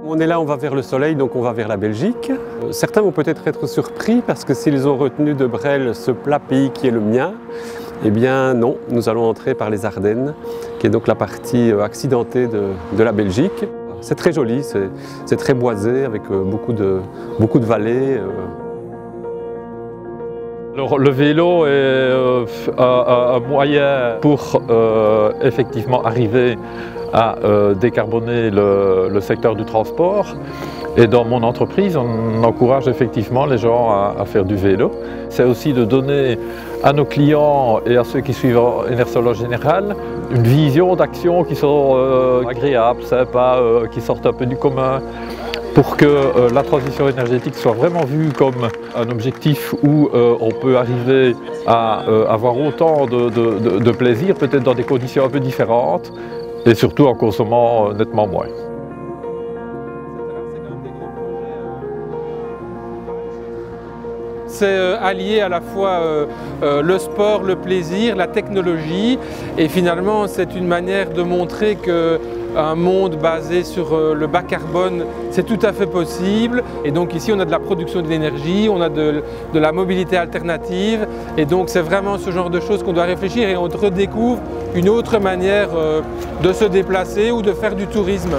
On est là, on va vers le soleil, donc on va vers la Belgique. Certains vont peut-être être surpris parce que s'ils ont retenu de Brel ce plat pays qui est le mien, eh bien non, nous allons entrer par les Ardennes, qui est donc la partie accidentée de la Belgique. C'est très joli, c'est très boisé avec beaucoup de vallées. Alors, le vélo est un moyen pour effectivement arriver à décarboner le secteur du transport. Et dans mon entreprise, on encourage effectivement les gens à faire du vélo. C'est aussi de donner à nos clients et à ceux qui suivent Enersol en général une vision d'actions qui sont agréables, sympas, qui sortent un peu du commun, pour que la transition énergétique soit vraiment vue comme un objectif où on peut arriver à avoir autant de plaisir, peut-être dans des conditions un peu différentes, et surtout en consommant nettement moins. C'est allier à la fois le sport, le plaisir, la technologie, et finalement c'est une manière de montrer qu'un monde basé sur le bas carbone, c'est tout à fait possible. Et donc ici on a de la production d'énergie, on a de la mobilité alternative, et donc c'est vraiment ce genre de choses qu'on doit réfléchir, et on redécouvre une autre manière de se déplacer ou de faire du tourisme.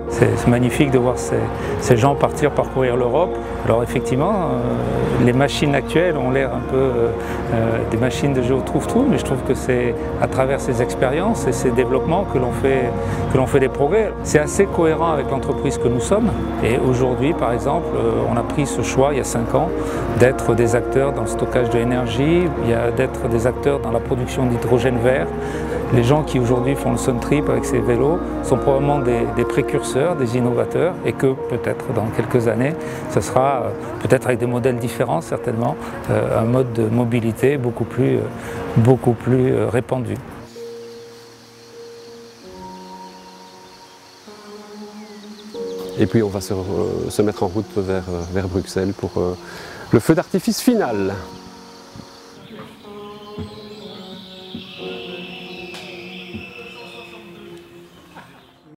C'est magnifique de voir ces gens parcourir l'Europe. Alors effectivement, les machines actuelles ont l'air un peu des machines de géo-trouve-tout, mais je trouve que c'est à travers ces expériences et ces développements que l'on fait des progrès. C'est assez cohérent avec l'entreprise que nous sommes. Et aujourd'hui, par exemple, on a pris ce choix, il y a 5 ans, d'être des acteurs dans le stockage de l'énergie, d'être des acteurs dans la production d'hydrogène vert. Les gens qui aujourd'hui font le Sun Trip avec ces vélos sont probablement des précurseurs, des innovateurs, et que peut-être dans quelques années, ce sera peut-être avec des modèles différents certainement, un mode de mobilité beaucoup plus répandu. Et puis on va se mettre en route vers Bruxelles pour le feu d'artifice final.